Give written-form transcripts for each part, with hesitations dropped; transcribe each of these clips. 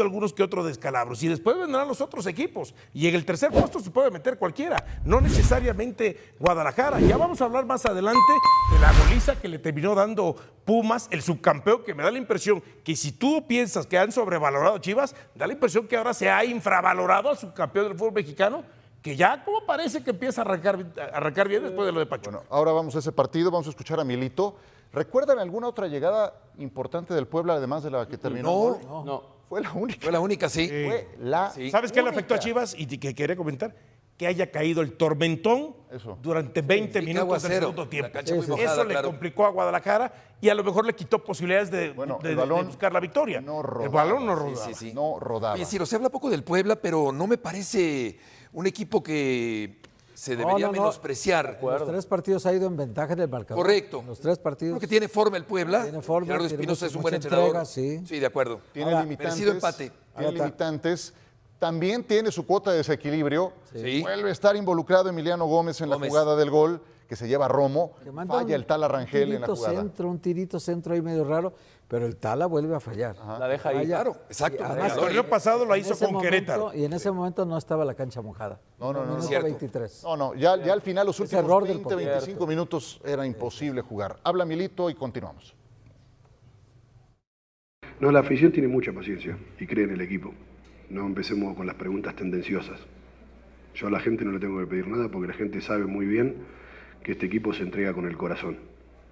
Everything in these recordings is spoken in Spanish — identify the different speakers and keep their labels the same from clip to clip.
Speaker 1: algunos que otros descalabros y después vendrán los otros equipos y en el tercer puesto se puede meter cualquiera, no necesariamente Guadalajara. Ya vamos a hablar más adelante de la goliza que le terminó dando Pumas, el subcampeón, que me da la impresión que si tú piensas que han sobrevalorado a Chivas, da la impresión que ahora se ha infravalorado al subcampeón del fútbol mexicano, que ya como parece que empieza a arrancar bien después de lo de Pachuca.
Speaker 2: Bueno, ahora vamos a ese partido, vamos a escuchar a Milito. ¿Recuerdan alguna otra llegada importante del Puebla, además de la que terminó?
Speaker 3: No.
Speaker 2: Fue la única.
Speaker 3: Fue la única, sí.
Speaker 2: Fue la
Speaker 1: ¿Sabes qué le
Speaker 2: única.
Speaker 1: afectó a Chivas? Y que quería comentar que haya caído el tormentón durante 20 minutos del segundo tiempo. Eso le complicó a Guadalajara y a lo mejor le quitó posibilidades de buscar la victoria.
Speaker 2: No rodaba,
Speaker 1: el balón no rodaba.
Speaker 2: No rodaba.
Speaker 3: Oye, Ciro, se habla poco del Puebla, pero no me parece un equipo que se debería menospreciar.
Speaker 4: Los 3 partidos ha ido en ventaja del marcador.
Speaker 3: Correcto.
Speaker 4: Los 3 partidos.
Speaker 3: Creo que tiene forma el Puebla.
Speaker 4: Tiene forma.
Speaker 3: Gerardo
Speaker 4: tiene
Speaker 3: Espinosa es un buen
Speaker 4: mucha
Speaker 3: entrenador.
Speaker 4: entrega, sí.
Speaker 3: Sí, de acuerdo.
Speaker 2: Tiene
Speaker 4: Ahora,
Speaker 2: limitantes.
Speaker 3: merecido empate.
Speaker 2: Tiene limitantes. También tiene su cuota de desequilibrio.
Speaker 3: Sí.
Speaker 2: Vuelve a estar involucrado Emiliano Gómez en la jugada del gol, que se lleva a Romo. Falla el Tala Rangel en la jugada.
Speaker 4: Un tirito centro ahí medio raro, pero el Tala vuelve a fallar.
Speaker 5: La deja ahí.
Speaker 3: Claro, exacto.
Speaker 1: El torneo pasado lo hizo con Querétaro.
Speaker 4: Y en ese momento no estaba la cancha mojada.
Speaker 2: No.
Speaker 4: Minuto 23.
Speaker 2: No, ya al final los últimos
Speaker 4: error del
Speaker 2: 20, 25 minutos era imposible jugar. Habla Milito y continuamos.
Speaker 6: No, la afición tiene mucha paciencia y cree en el equipo. No empecemos con las preguntas tendenciosas. Yo a la gente no le tengo que pedir nada porque la gente sabe muy bien que este equipo se entrega con el corazón.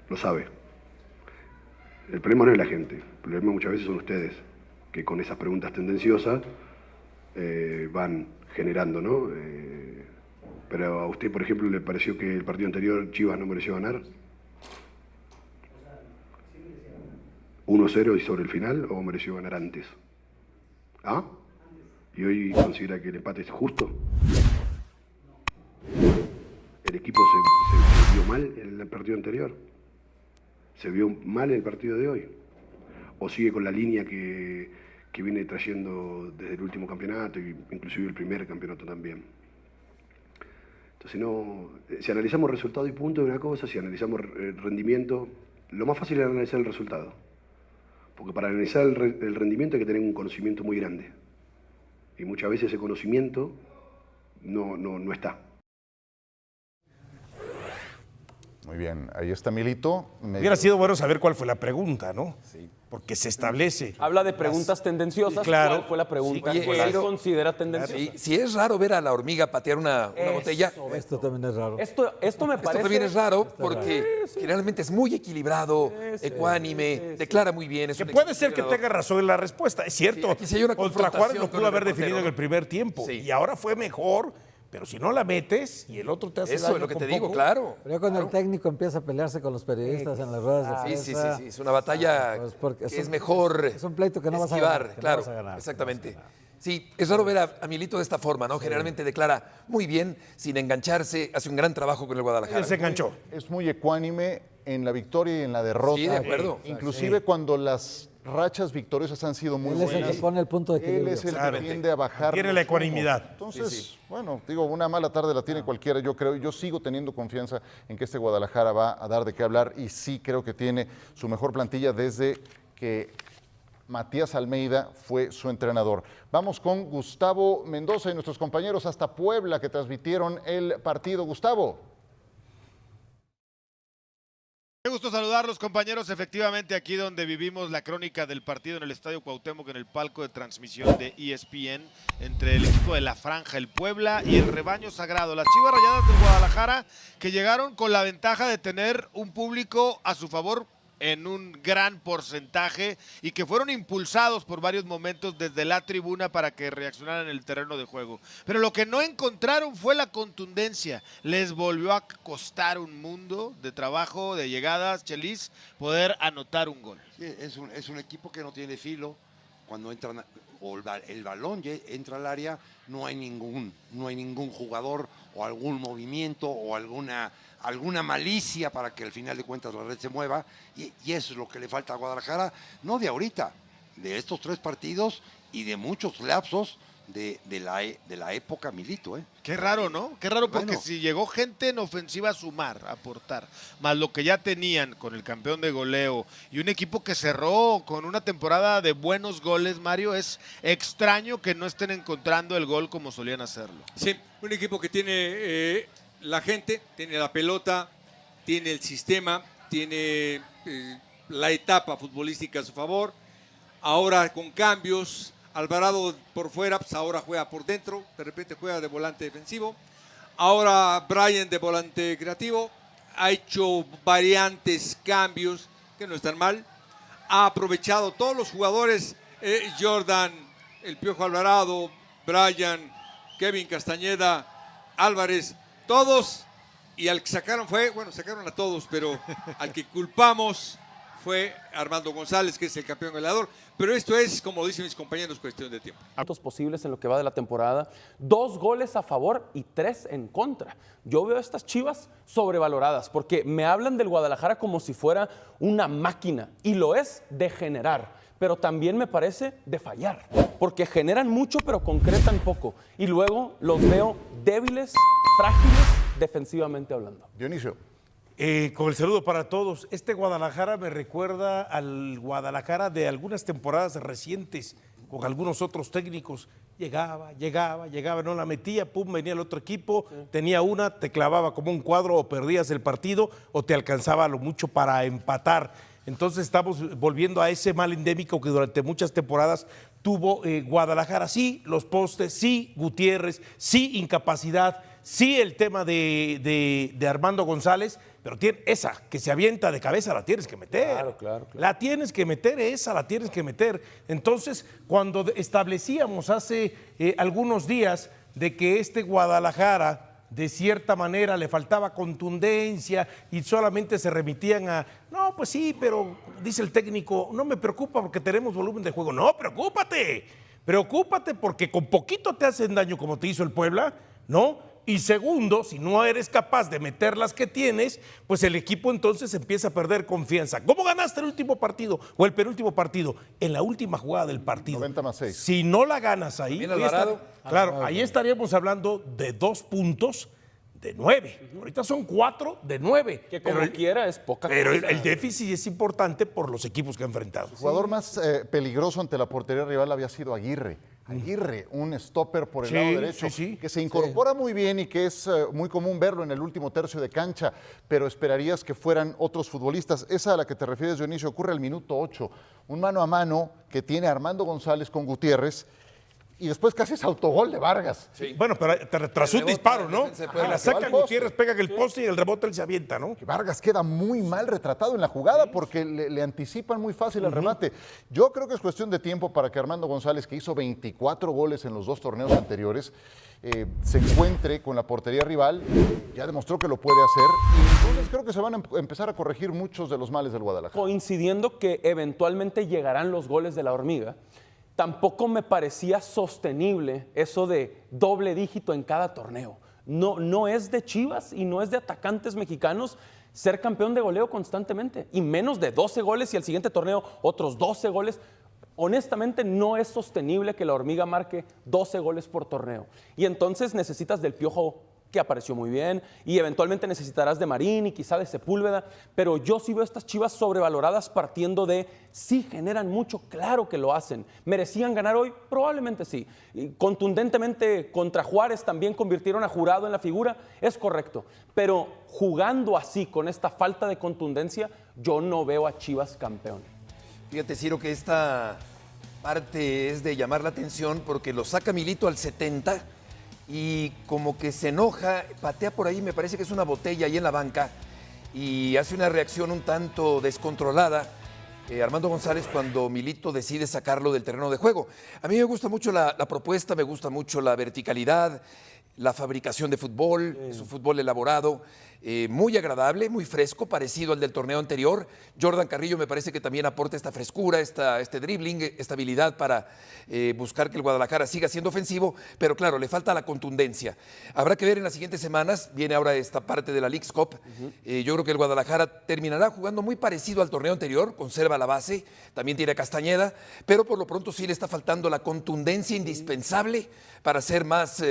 Speaker 6: Lo sabe. El problema no es la gente, el problema muchas veces son ustedes, que con esas preguntas tendenciosas van generando, ¿no? Pero a usted, por ejemplo, ¿le pareció que el partido anterior Chivas no mereció ganar? 1-0 y sobre el final, ¿o mereció ganar antes? ¿Ah? ¿Y hoy considera que el empate es justo? ¿El equipo se vio mal en el partido anterior? ¿Se vio mal en el partido de hoy? ¿O sigue con la línea que viene trayendo desde el último campeonato, y inclusive el primer campeonato también? Entonces, si analizamos resultado y punto de una cosa, si analizamos rendimiento, lo más fácil es analizar el resultado. Porque para analizar el rendimiento hay que tener un conocimiento muy grande. Y muchas veces ese conocimiento no está.
Speaker 2: Muy bien, ahí está Milito.
Speaker 1: Hubiera sido bueno saber cuál fue la pregunta, ¿no? Sí. Porque se establece.
Speaker 5: Habla de preguntas tendenciosas.
Speaker 1: Claro.
Speaker 5: ¿Cuál fue la pregunta?
Speaker 3: Sí,
Speaker 5: ¿Cuál considera tendenciosa?
Speaker 3: Si es raro ver a la hormiga patear una botella.
Speaker 4: Esto también es raro.
Speaker 5: Esto me parece...
Speaker 3: Esto también es raro porque generalmente es muy equilibrado, ecuánime, declara muy bien.
Speaker 1: Que puede ser que tenga razón en la respuesta, es cierto.
Speaker 3: Sí, aquí sí hay una
Speaker 1: Contra Juárez lo
Speaker 3: confrontación
Speaker 1: pudo
Speaker 3: con el
Speaker 1: haber
Speaker 3: reportero,
Speaker 1: definido en
Speaker 3: ¿no?
Speaker 1: el primer tiempo.
Speaker 3: Sí.
Speaker 1: Y ahora fue mejor, pero si no la metes y el otro te hace
Speaker 3: Eso
Speaker 1: daño
Speaker 3: es lo que
Speaker 1: con
Speaker 3: te digo,
Speaker 1: poco,
Speaker 3: claro.
Speaker 4: Pero ya cuando el técnico empieza a pelearse con los periodistas en las ruedas de prensa.
Speaker 3: Sí, es una batalla
Speaker 4: pues porque
Speaker 3: que es mejor
Speaker 4: es un pleito que no vas a
Speaker 3: esquivar,
Speaker 4: ganar, que no
Speaker 3: claro,
Speaker 4: vas a ganar,
Speaker 3: exactamente.
Speaker 4: que no vas a ganar.
Speaker 3: Sí, es raro ver a Milito de esta forma, ¿no? Generalmente declara muy bien, sin engancharse, hace un gran trabajo con el Guadalajara.
Speaker 1: él se enganchó.
Speaker 2: Es muy ecuánime en la victoria y en la derrota.
Speaker 3: Sí, de acuerdo.
Speaker 2: Inclusive cuando las rachas victoriosas han sido muy
Speaker 4: Él es el
Speaker 2: buenas.
Speaker 4: que pone el punto de
Speaker 2: Él
Speaker 4: equilibrio.
Speaker 2: es el que
Speaker 1: Claramente.
Speaker 2: tiende a bajar.
Speaker 1: Tiene
Speaker 2: los
Speaker 1: la
Speaker 2: humos.
Speaker 1: ecuanimidad.
Speaker 2: Entonces, bueno, digo, una mala tarde la tiene cualquiera, yo creo. Yo sigo teniendo confianza en que este Guadalajara va a dar de qué hablar y sí creo que tiene su mejor plantilla desde que Matías Almeida fue su entrenador. Vamos con Gustavo Mendoza y nuestros compañeros hasta Puebla que transmitieron el partido. Gustavo.
Speaker 7: Qué gusto saludarlos, compañeros. Efectivamente, aquí donde vivimos la crónica del partido en el Estadio Cuauhtémoc, en el palco de transmisión de ESPN, entre el equipo de la Franja, el Puebla y el Rebaño Sagrado. Las Chivas Rayadas de Guadalajara, que llegaron con la ventaja de tener un público a su favor en un gran porcentaje y que fueron impulsados por varios momentos desde la tribuna para que reaccionaran en el terreno de juego. Pero lo que no encontraron fue la contundencia. Les volvió a costar un mundo de trabajo, de llegadas, Chelis, poder anotar un gol.
Speaker 8: Sí, es un equipo que no tiene filo. Cuando entran, o el balón entra al área, no hay ningún jugador o algún movimiento o alguna malicia para que al final de cuentas la red se mueva, y eso es lo que le falta a Guadalajara, no de ahorita, de estos 3 partidos y de muchos lapsos de la época Milito, ¿eh?
Speaker 7: Qué raro, ¿no? Qué raro porque
Speaker 8: Bueno.
Speaker 7: si llegó gente en ofensiva a sumar, a aportar, más lo que ya tenían con el campeón de goleo y un equipo que cerró con una temporada de buenos goles, Mario, es extraño que no estén encontrando el gol como solían hacerlo.
Speaker 9: Sí, un equipo que tiene la gente, tiene la pelota, tiene el sistema, tiene la etapa futbolística a su favor. Ahora con cambios, Alvarado por fuera, pues ahora juega por dentro, de repente juega de volante defensivo. Ahora Brian de volante creativo, ha hecho variantes, cambios, que no están mal. Ha aprovechado todos los jugadores, Jordan, el Piojo Alvarado, Brian, Kevin Castañeda, Álvarez, todos. Y al que sacaron sacaron a todos, pero al que culpamos fue Armando González, que es el campeón goleador. Pero esto es, como dicen mis compañeros, cuestión de tiempo.
Speaker 5: Posibles en lo que va de la temporada, 2 goles a favor y 3 en contra. Yo veo a estas Chivas sobrevaloradas porque me hablan del Guadalajara como si fuera una máquina y lo es de generar, pero también me parece de fallar porque generan mucho pero concretan poco y luego los veo débiles, frágiles defensivamente hablando.
Speaker 2: Dionisio.
Speaker 1: Con el saludo para todos, este Guadalajara me recuerda al Guadalajara de algunas temporadas recientes, con algunos otros técnicos. Llegaba, no la metía, pum, venía el otro equipo, tenía una, te clavaba como un cuadro o perdías el partido o te alcanzaba a lo mucho para empatar. Entonces estamos volviendo a ese mal endémico que durante muchas temporadas tuvo Guadalajara. Sí, los postes, sí, Gutiérrez, sí, incapacidad, sí, el tema de Armando González, pero tiene esa que se avienta de cabeza, la tienes que meter.
Speaker 5: Claro.
Speaker 1: La tienes que meter, la tienes que meter. Entonces, cuando establecíamos hace algunos días de que este Guadalajara, de cierta manera, le faltaba contundencia y solamente se remitían a, no, pues sí, pero dice el técnico, no me preocupa porque tenemos volumen de juego. No, preocúpate porque con poquito te hacen daño como te hizo el Puebla, ¿no? Y segundo, si no eres capaz de meter las que tienes, pues el equipo entonces empieza a perder confianza. ¿Cómo ganaste el último partido o el penúltimo partido? En la última jugada del partido.
Speaker 2: 90+6.
Speaker 1: Si no la ganas ahí, claro, ahí estaríamos hablando de 2 puntos de 9. Ahorita son 4 de 9.
Speaker 5: Que como quiera es poca
Speaker 1: Pero
Speaker 5: cosa.
Speaker 1: el déficit es importante por los equipos que ha enfrentado.
Speaker 2: El jugador más peligroso ante la portería rival había sido Aguirre. Un stopper por el lado derecho, que se incorpora muy bien y que es muy común verlo en el último tercio de cancha, pero esperarías que fueran otros futbolistas. Esa a la que te refieres, Dionisio, ocurre al minuto 8. Un mano a mano que tiene Armando González con Gutiérrez y después casi es autogol de Vargas.
Speaker 1: Sí. Bueno, pero tras un disparo, ¿no?
Speaker 2: Ajá,
Speaker 1: La saca Gutiérrez, pega en el poste y el rebote él se avienta, ¿no?
Speaker 2: Que Vargas queda muy mal retratado en la jugada porque le anticipan muy fácil el remate. Yo creo que es cuestión de tiempo para que Armando González, que hizo 24 goles en los 2 torneos anteriores, se encuentre con la portería rival. Ya demostró que lo puede hacer y entonces creo que se van a empezar a corregir muchos de los males del Guadalajara.
Speaker 5: Coincidiendo que eventualmente llegarán los goles de la hormiga, tampoco me parecía sostenible eso de doble dígito en cada torneo. No es de Chivas y no es de atacantes mexicanos ser campeón de goleo constantemente, y menos de 12 goles y el siguiente torneo otros 12 goles. Honestamente no es sostenible que la hormiga marque 12 goles por torneo. Y entonces necesitas del Piojo, que apareció muy bien, y eventualmente necesitarás de Marín y quizá de Sepúlveda, pero yo sí veo estas Chivas sobrevaloradas partiendo de sí generan mucho, claro que lo hacen. ¿Merecían ganar hoy? Probablemente sí. Y contundentemente contra Juárez también convirtieron a Jurado en la figura, es correcto, pero jugando así, con esta falta de contundencia, yo no veo a Chivas campeón.
Speaker 3: Fíjate, Ciro, que esta parte es de llamar la atención porque lo saca Milito al 70 y como que se enoja, patea por ahí, me parece que es una botella ahí en la banca y hace una reacción un tanto descontrolada Armando González cuando Milito decide sacarlo del terreno de juego. A mí me gusta mucho la propuesta, me gusta mucho la verticalidad, la fabricación de fútbol, es un fútbol elaborado, muy agradable, muy fresco, parecido al del torneo anterior. Jordan Carrillo me parece que también aporta esta frescura, este dribbling, esta habilidad para buscar que el Guadalajara siga siendo ofensivo, pero claro, le falta la contundencia. Habrá que ver en las siguientes semanas, viene ahora esta parte de la Leagues Cup. Yo creo que el Guadalajara terminará jugando muy parecido al torneo anterior, conserva la base, también tiene a Castañeda, pero por lo pronto sí le está faltando la contundencia indispensable para ser más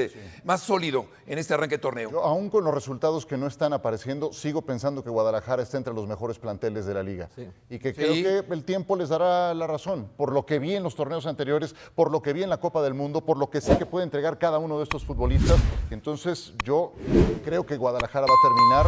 Speaker 3: sólido en este arranque de torneo.
Speaker 2: Yo, aún con los resultados que no están apareciendo, sigo pensando que Guadalajara está entre los mejores planteles de la liga.
Speaker 4: Sí.
Speaker 2: Y que creo que el tiempo les dará la razón, por lo que vi en los torneos anteriores, por lo que vi en la Copa del Mundo, por lo que sé que puede entregar cada uno de estos futbolistas. Entonces yo creo que Guadalajara va a terminar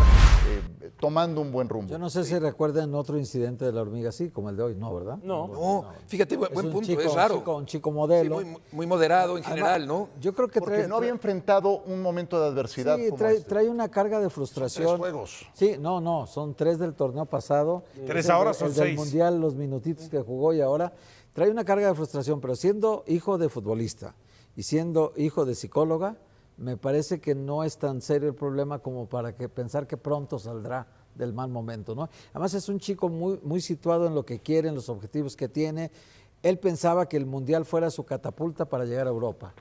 Speaker 2: tomando un buen rumbo.
Speaker 4: Yo no sé si recuerdan otro incidente de la hormiga así, como el de hoy, ¿no, verdad?
Speaker 3: No, fíjate, buen punto,
Speaker 4: chico,
Speaker 3: es raro.
Speaker 4: Un chico modelo.
Speaker 3: Sí, muy moderado en general, ¿no?
Speaker 4: Yo creo que
Speaker 2: Porque no había enfrentado un momento de adversidad
Speaker 4: sí,
Speaker 2: como este.
Speaker 4: trae una carga de frustración.
Speaker 2: 3 juegos.
Speaker 4: Sí, no, son 3 del torneo pasado.
Speaker 1: 3 ahora son
Speaker 4: el del
Speaker 1: 6.
Speaker 4: Mundial, los minutitos que jugó y ahora trae una carga de frustración, pero siendo hijo de futbolista y siendo hijo de psicóloga, me parece que no es tan serio el problema como para pensar que pronto saldrá del mal momento, ¿no? Además es un chico muy situado en lo que quiere, en los objetivos que tiene. Él pensaba que el Mundial fuera su catapulta para llegar a Europa.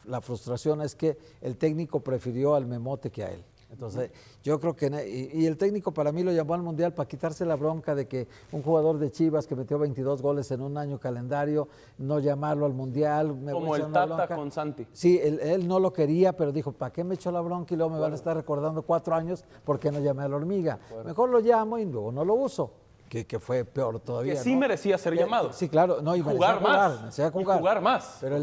Speaker 4: La frustración es que el técnico prefirió al Memote que a él. Entonces, yo creo que, y el técnico para mí lo llamó al Mundial para quitarse la bronca de que un jugador de Chivas que metió 22 goles en un año calendario, no llamarlo al Mundial.
Speaker 5: Como el Tata con Santi.
Speaker 4: Sí, él no lo quería, pero dijo, ¿para qué me echó la bronca y luego me van a estar recordando 4 años porque no llamé a la hormiga? Mejor lo llamo y luego no lo uso. Que fue peor todavía.
Speaker 5: Que sí, ¿no? Merecía ser llamado.
Speaker 4: Sí, claro. No, y
Speaker 5: jugar más.
Speaker 4: merecía jugar.
Speaker 5: Y jugar más.
Speaker 4: Pero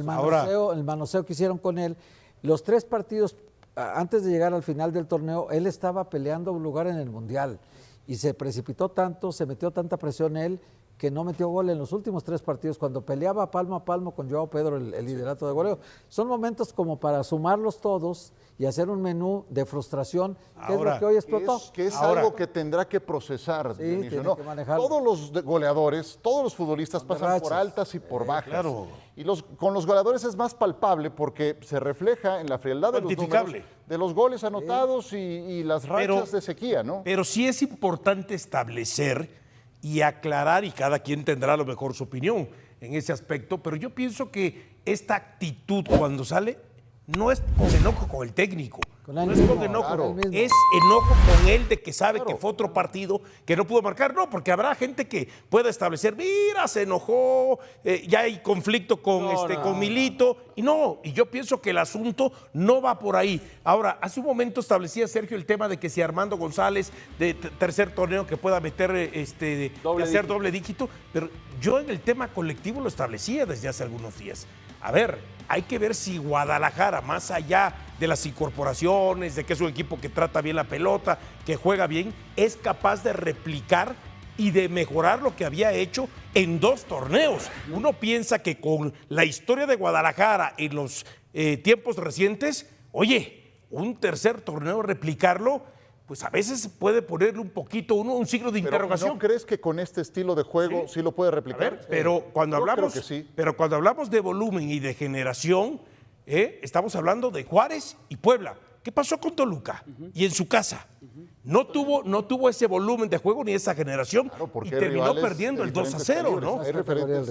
Speaker 4: el manoseo que hicieron con él, los 3 partidos, antes de llegar al final del torneo, él estaba peleando un lugar en el Mundial. Y se precipitó tanto, se metió tanta presión él, que no metió gol en los últimos 3 partidos, cuando peleaba palmo a palmo con Joao Pedro el liderato de goleo. Son momentos como para sumarlos todos y hacer un menú de frustración, que
Speaker 1: Ahora,
Speaker 4: es lo que hoy explotó.
Speaker 2: Que es
Speaker 1: Ahora,
Speaker 2: algo que tendrá que procesar,
Speaker 4: Sí,
Speaker 2: Dionisio,
Speaker 4: tiene
Speaker 2: ¿no?
Speaker 4: que manejarlo.
Speaker 2: Todos los goleadores, todos los futbolistas pasan
Speaker 4: rachas.
Speaker 2: por altas y por bajas.
Speaker 1: claro.
Speaker 2: Y con los goleadores es más palpable porque se refleja en la frialdad de los
Speaker 1: Cuantificable.
Speaker 2: números, de los goles anotados y las rachas de sequía, ¿no?
Speaker 1: Pero sí es importante establecer y aclarar, y cada quien tendrá a lo mejor su opinión en ese aspecto, pero yo pienso que esta actitud cuando sale no es con enojo con el técnico,
Speaker 4: Con él
Speaker 1: no es
Speaker 4: mismo,
Speaker 1: con enojo,
Speaker 4: claro.
Speaker 1: es enojo con él de que sabe que fue otro partido que no pudo marcar, no, porque habrá gente que pueda establecer, mira, se enojó, ya hay conflicto con, con Milito, y yo pienso que el asunto no va por ahí. Ahora, hace un momento establecía Sergio el tema de que si Armando González, de tercer torneo que pueda meter, doble dígito, pero yo en el tema colectivo lo establecía desde hace algunos días. A ver, hay que ver si Guadalajara, más allá de las incorporaciones, de que es un equipo que trata bien la pelota, que juega bien, es capaz de replicar y de mejorar lo que había hecho en 2 torneos. Uno piensa que con la historia de Guadalajara en los tiempos recientes, oye, un tercer torneo, replicarlo, pues a veces puede ponerle un poquito un signo de interrogación.
Speaker 2: ¿No crees que con este estilo de juego sí lo puede replicar?
Speaker 1: A ver, pero cuando
Speaker 2: Yo
Speaker 1: hablamos,
Speaker 2: creo que sí.
Speaker 1: pero cuando hablamos de volumen y de generación, estamos hablando de Juárez y Puebla. ¿Qué pasó con Toluca? Y en su casa. No tuvo ese volumen de juego ni esa generación y terminó perdiendo el 2-0, ¿no?
Speaker 2: Hay rivales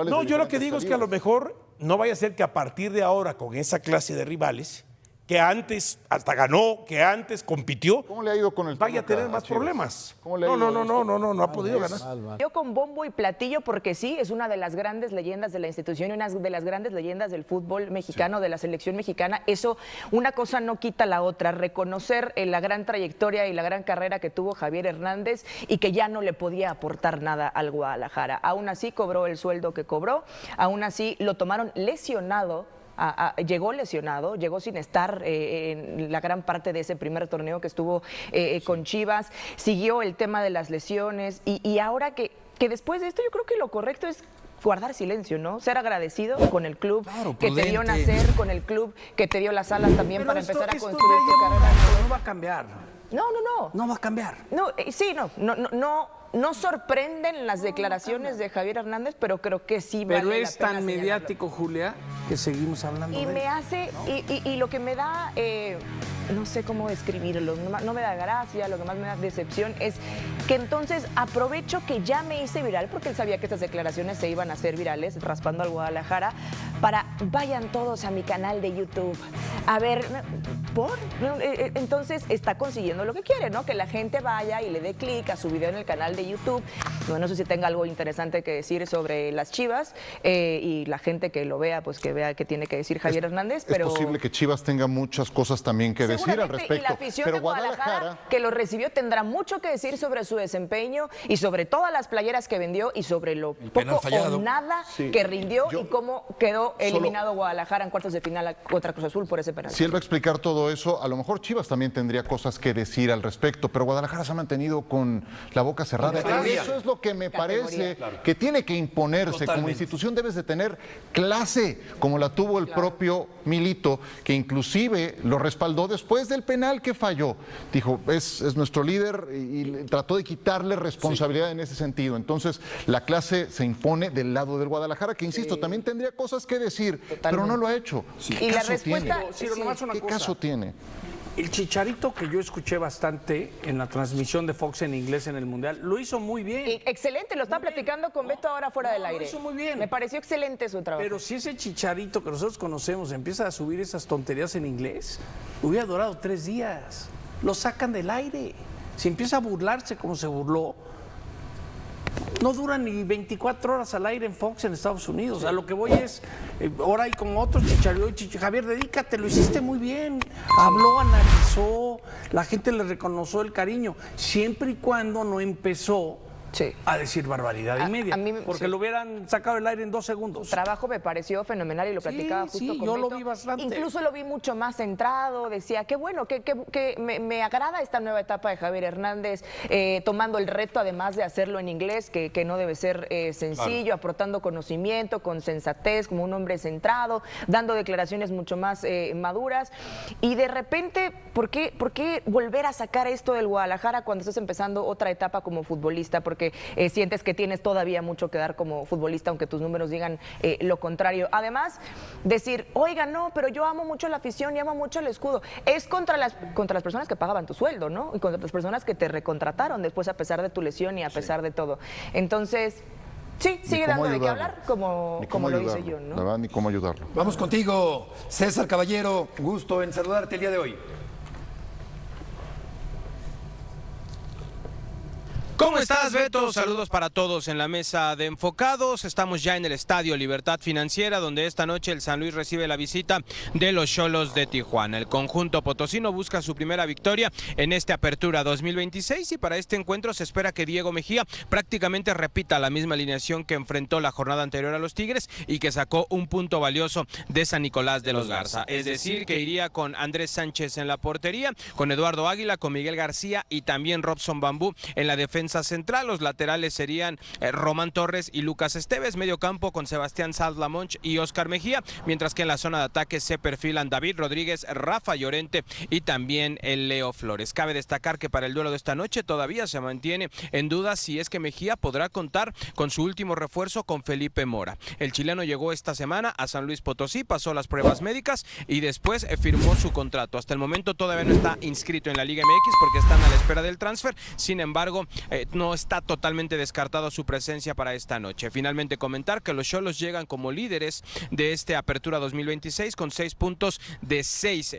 Speaker 1: No,
Speaker 2: de
Speaker 1: yo lo que
Speaker 2: diferentes
Speaker 1: digo es que a lo
Speaker 2: calibres.
Speaker 1: mejor no vaya a ser que a partir de ahora, con esa clase de rivales, que antes hasta ganó, que antes compitió,
Speaker 2: ¿Cómo le ha ido con el
Speaker 1: vaya a
Speaker 2: Toluca,
Speaker 1: tener más
Speaker 2: Chivas?
Speaker 1: problemas.
Speaker 2: ¿Cómo le ha ido?
Speaker 1: No ha podido ganar.
Speaker 10: Yo con bombo y platillo porque sí, es una de las grandes leyendas de la institución y una de las grandes leyendas del fútbol mexicano, de la selección mexicana. Eso, una cosa no quita la otra. Reconocer la gran trayectoria y la gran carrera que tuvo Javier Hernández y que ya no le podía aportar nada al Guadalajara. Aún así cobró el sueldo que cobró, aún así lo tomaron lesionado. Llegó lesionado, llegó sin estar en la gran parte de ese primer torneo que estuvo con Chivas, siguió el tema de las lesiones y ahora que después de esto yo creo que lo correcto es guardar silencio, ¿no? Ser agradecido con el club que te dio nacer, con el club que te dio las alas también para empezar a construir tu carrera.
Speaker 11: No va a cambiar. No va a cambiar.
Speaker 10: No sorprenden las declaraciones de Javier Hernández, pero creo que sí vale
Speaker 11: Pero
Speaker 10: la
Speaker 11: es
Speaker 10: pena
Speaker 11: tan
Speaker 10: señalarlo.
Speaker 11: mediático, Julia, que seguimos hablando
Speaker 10: Y
Speaker 11: de
Speaker 10: me
Speaker 11: él,
Speaker 10: hace,
Speaker 11: ¿no?
Speaker 10: y lo que me da, no sé cómo describirlo, no me da gracia, lo que más me da decepción es que entonces aprovecho que ya me hice viral, porque él sabía que estas declaraciones se iban a hacer virales, raspando al Guadalajara, para vayan todos a mi canal de YouTube. A ver, ¿por? Entonces está consiguiendo lo que quiere, ¿no? Que la gente vaya y le dé clic a su video en el canal de YouTube. No sé si tenga algo interesante que decir sobre las Chivas, y la gente que lo vea, pues que vea qué tiene que decir Javier Hernández. Pero
Speaker 2: es posible que Chivas tenga muchas cosas también que decir al respecto.
Speaker 10: Y la afición
Speaker 2: pero
Speaker 10: de Guadalajara, que lo recibió, tendrá mucho que decir sobre su desempeño y sobre todas las playeras que vendió y sobre lo poco o nada que rindió y cómo quedó eliminado Guadalajara en cuartos de final contra Cruz Azul por ese penal.
Speaker 2: Si él va a explicar todo eso, a lo mejor Chivas también tendría cosas que decir al respecto, pero Guadalajara se ha mantenido con la boca cerrada. Eso es lo que me parece que tiene que imponerse.
Speaker 11: Totalmente.
Speaker 2: Como institución debes de tener clase, como la tuvo el propio Milito, que inclusive lo respaldó después del penal que falló. Dijo, es nuestro líder y trató de quitarle responsabilidad en ese sentido. Entonces, la clase se impone del lado del Guadalajara, que insisto, también tendría cosas que decir, pero no lo ha hecho. ¿Qué
Speaker 10: Y la
Speaker 2: caso
Speaker 10: respuesta...
Speaker 2: tiene?
Speaker 11: Ciro, nomás una
Speaker 2: ¿Qué
Speaker 11: cosa.
Speaker 2: caso tiene?
Speaker 11: El Chicharito, que yo escuché bastante en la transmisión de Fox en inglés en el Mundial, lo hizo muy bien.
Speaker 10: Excelente, lo estaba platicando con Beto ahora fuera del aire.
Speaker 11: Lo hizo muy bien.
Speaker 10: Me pareció excelente su trabajo.
Speaker 11: Pero si ese Chicharito que nosotros conocemos empieza a subir esas tonterías en inglés, hubiera durado 3 días. Lo sacan del aire. Si empieza a burlarse como se burló, no dura ni 24 horas al aire en Fox en Estados Unidos. A lo que voy es, ahora hay como otros Chicharito. Javier, dedícate, lo hiciste muy bien. Habló, analizó, la gente le reconoció el cariño, siempre y cuando no empezó a decir barbaridad y media, porque lo hubieran sacado del aire en 2 segundos.
Speaker 10: Su trabajo me pareció fenomenal y lo platicaba justo con
Speaker 11: yo
Speaker 10: Beto.
Speaker 11: lo vi bastante.
Speaker 10: Incluso lo vi mucho más centrado, decía, qué bueno, que me agrada esta nueva etapa de Javier Hernández, tomando el reto además de hacerlo en inglés, que no debe ser sencillo, aportando conocimiento, con sensatez, como un hombre centrado, dando declaraciones mucho más maduras. Y de repente, ¿por qué volver a sacar esto del Guadalajara cuando estás empezando otra etapa como futbolista? Porque sientes que tienes todavía mucho que dar como futbolista, aunque tus números digan lo contrario. Además, decir, oiga, no, pero yo amo mucho la afición y amo mucho el escudo. Es contra las personas que pagaban tu sueldo, ¿no? Y contra las personas que te recontrataron después a pesar de tu lesión y a pesar de todo. Entonces, sí, sigue dando de qué hablar, como lo hice yo, ¿no?
Speaker 2: La verdad, ni cómo ayudarlo.
Speaker 3: Vamos contigo, César Caballero. Gusto en saludarte el día de hoy.
Speaker 12: ¿Cómo estás, Beto? Saludos para todos en la mesa de Enfocados. Estamos ya en el Estadio Libertad Financiera, donde esta noche el San Luis recibe la visita de los Xolos de Tijuana. El conjunto potosino busca su primera victoria en esta apertura 2026 y para este encuentro se espera que Diego Mejía prácticamente repita la misma alineación que enfrentó la jornada anterior a los Tigres y que sacó un punto valioso de San Nicolás de los Garza. Es decir, que iría con Andrés Sánchez en la portería, con Eduardo Águila, con Miguel García y también Robson Bambú en la defensa central. Los laterales serían Román Torres y Lucas Esteves, medio campo con Sebastián Saldamonch y Oscar Mejía, mientras que en la zona de ataque se perfilan David Rodríguez, Rafa Llorente y también el Leo Flores. Cabe destacar que para el duelo de esta noche todavía se mantiene en duda si es que Mejía podrá contar con su último refuerzo, con Felipe Mora. El chileno llegó esta semana a San Luis Potosí, pasó las pruebas médicas y después firmó su contrato. Hasta el momento todavía no está inscrito en la Liga MX porque están a la espera del transfer. Sin embargo, no está totalmente descartado su presencia para esta noche. Finalmente comentar que los Xolos llegan como líderes de esta apertura 2026 con 6 puntos de 6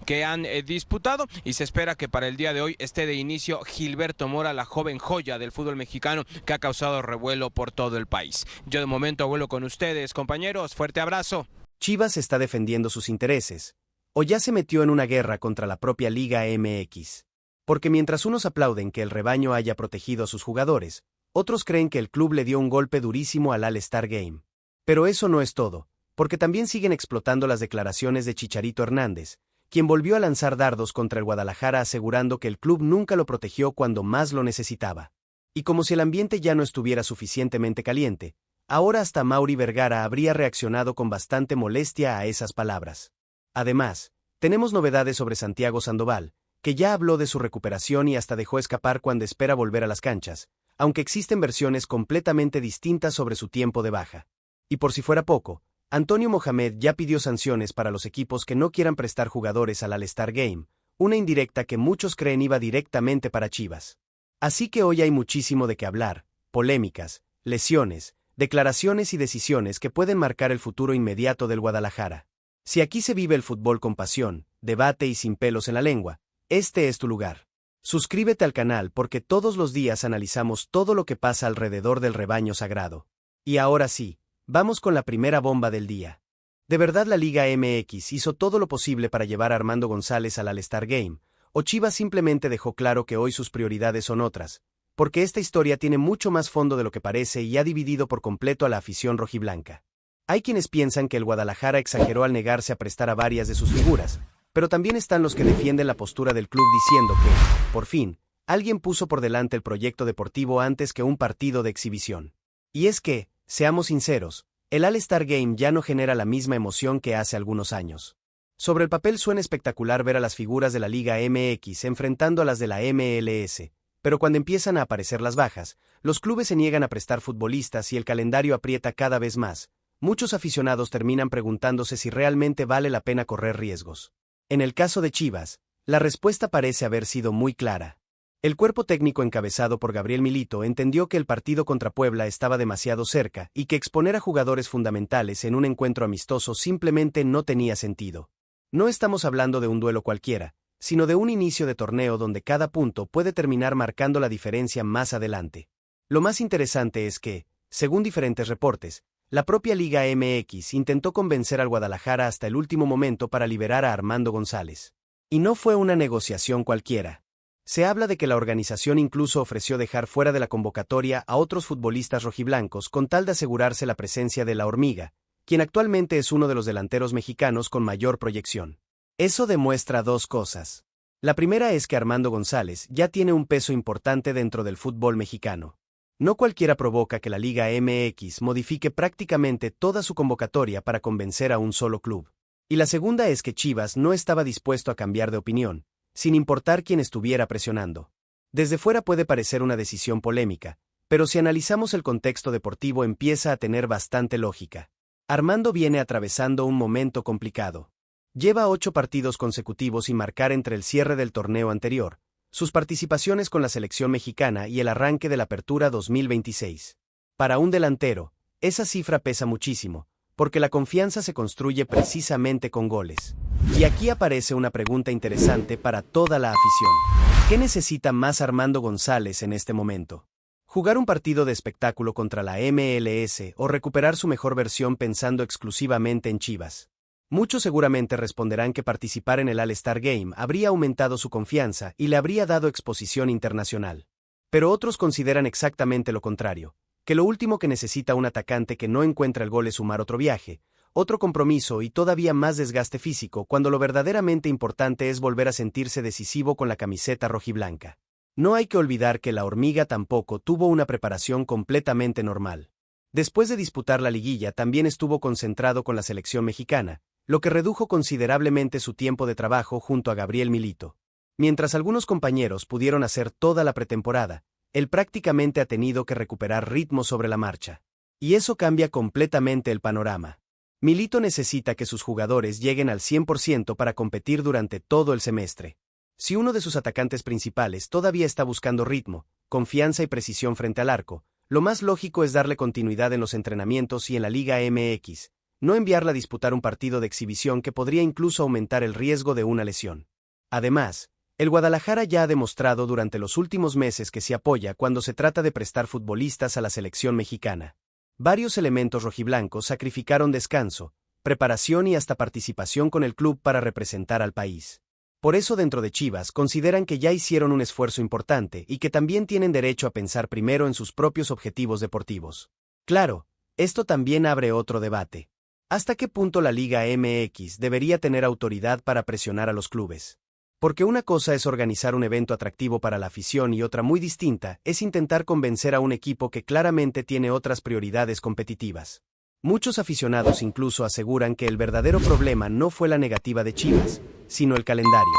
Speaker 12: que han disputado y se espera que para el día de hoy esté de inicio Gilberto Mora, la joven joya del fútbol mexicano que ha causado revuelo por todo el país. Yo de momento vuelo con ustedes, compañeros. Fuerte abrazo.
Speaker 13: Chivas está defendiendo sus intereses, o ya se metió en una guerra contra la propia Liga MX. Porque mientras unos aplauden que el rebaño haya protegido a sus jugadores, otros creen que el club le dio un golpe durísimo al All-Star Game. Pero eso no es todo, porque también siguen explotando las declaraciones de Chicharito Hernández, quien volvió a lanzar dardos contra el Guadalajara asegurando que el club nunca lo protegió cuando más lo necesitaba. Y como si el ambiente ya no estuviera suficientemente caliente, ahora hasta Mauri Vergara habría reaccionado con bastante molestia a esas palabras. Además, tenemos novedades sobre Santiago Sandoval, que ya habló de su recuperación y hasta dejó escapar cuando espera volver a las canchas, aunque existen versiones completamente distintas sobre su tiempo de baja. Y por si fuera poco, Antonio Mohamed ya pidió sanciones para los equipos que no quieran prestar jugadores al All-Star Game, una indirecta que muchos creen iba directamente para Chivas. Así que hoy hay muchísimo de qué hablar, polémicas, lesiones, declaraciones y decisiones que pueden marcar el futuro inmediato del Guadalajara. Si aquí se vive el fútbol con pasión, debate y sin pelos en la lengua, este es tu lugar. Suscríbete al canal porque todos los días analizamos todo lo que pasa alrededor del rebaño sagrado. Y ahora sí, vamos con la primera bomba del día. ¿De verdad la Liga MX hizo todo lo posible para llevar a Armando González al All-Star Game, o Chivas simplemente dejó claro que hoy sus prioridades son otras? Porque esta historia tiene mucho más fondo de lo que parece y ha dividido por completo a la afición rojiblanca. Hay quienes piensan que el Guadalajara exageró al negarse a prestar a varias de sus figuras, pero también están los que defienden la postura del club diciendo que, por fin, alguien puso por delante el proyecto deportivo antes que un partido de exhibición. Y es que, seamos sinceros, el All-Star Game ya no genera la misma emoción que hace algunos años. Sobre el papel suena espectacular ver a las figuras de la Liga MX enfrentando a las de la MLS, pero cuando empiezan a aparecer las bajas, los clubes se niegan a prestar futbolistas y el calendario aprieta cada vez más. Muchos aficionados terminan preguntándose si realmente vale la pena correr riesgos. En el caso de Chivas, la respuesta parece haber sido muy clara. El cuerpo técnico encabezado por Gabriel Milito entendió que el partido contra Puebla estaba demasiado cerca y que exponer a jugadores fundamentales en un encuentro amistoso simplemente no tenía sentido. No estamos hablando de un duelo cualquiera, sino de un inicio de torneo donde cada punto puede terminar marcando la diferencia más adelante. Lo más interesante es que, según diferentes reportes, la propia Liga MX intentó convencer al Guadalajara hasta el último momento para liberar a Armando González. Y no fue una negociación cualquiera. Se habla de que la organización incluso ofreció dejar fuera de la convocatoria a otros futbolistas rojiblancos con tal de asegurarse la presencia de la Hormiga, quien actualmente es uno de los delanteros mexicanos con mayor proyección. Eso demuestra dos cosas. La primera es que Armando González ya tiene un peso importante dentro del fútbol mexicano. No cualquiera provoca que la Liga MX modifique prácticamente toda su convocatoria para convencer a un solo club. Y la segunda es que Chivas no estaba dispuesto a cambiar de opinión, sin importar quién estuviera presionando. Desde fuera puede parecer una decisión polémica, pero si analizamos el contexto deportivo empieza a tener bastante lógica. Armando viene atravesando un momento complicado. Lleva 8 partidos consecutivos sin marcar entre el cierre del torneo anterior, sus participaciones con la selección mexicana y el arranque de la Apertura 2026. Para un delantero, esa cifra pesa muchísimo, porque la confianza se construye precisamente con goles. Y aquí aparece una pregunta interesante para toda la afición. ¿Qué necesita más Armando González en este momento? ¿Jugar un partido de espectáculo contra la MLS o recuperar su mejor versión pensando exclusivamente en Chivas? Muchos seguramente responderán que participar en el All-Star Game habría aumentado su confianza y le habría dado exposición internacional. Pero otros consideran exactamente lo contrario, que lo último que necesita un atacante que no encuentra el gol es sumar otro viaje, otro compromiso y todavía más desgaste físico cuando lo verdaderamente importante es volver a sentirse decisivo con la camiseta rojiblanca. No hay que olvidar que la Hormiga tampoco tuvo una preparación completamente normal. Después de disputar la liguilla también estuvo concentrado con la selección mexicana, lo que redujo considerablemente su tiempo de trabajo junto a Gabriel Milito. Mientras algunos compañeros pudieron hacer toda la pretemporada, él prácticamente ha tenido que recuperar ritmo sobre la marcha. Y eso cambia completamente el panorama. Milito necesita que sus jugadores lleguen al 100% para competir durante todo el semestre. Si uno de sus atacantes principales todavía está buscando ritmo, confianza y precisión frente al arco, lo más lógico es darle continuidad en los entrenamientos y en la Liga MX, no enviarla a disputar un partido de exhibición que podría incluso aumentar el riesgo de una lesión. Además, el Guadalajara ya ha demostrado durante los últimos meses que se apoya cuando se trata de prestar futbolistas a la selección mexicana. Varios elementos rojiblancos sacrificaron descanso, preparación y hasta participación con el club para representar al país. Por eso dentro de Chivas consideran que ya hicieron un esfuerzo importante y que también tienen derecho a pensar primero en sus propios objetivos deportivos. Claro, esto también abre otro debate. ¿Hasta qué punto la Liga MX debería tener autoridad para presionar a los clubes? Porque una cosa es organizar un evento atractivo para la afición y otra muy distinta es intentar convencer a un equipo que claramente tiene otras prioridades competitivas. Muchos aficionados incluso aseguran que el verdadero problema no fue la negativa de Chivas, sino el calendario.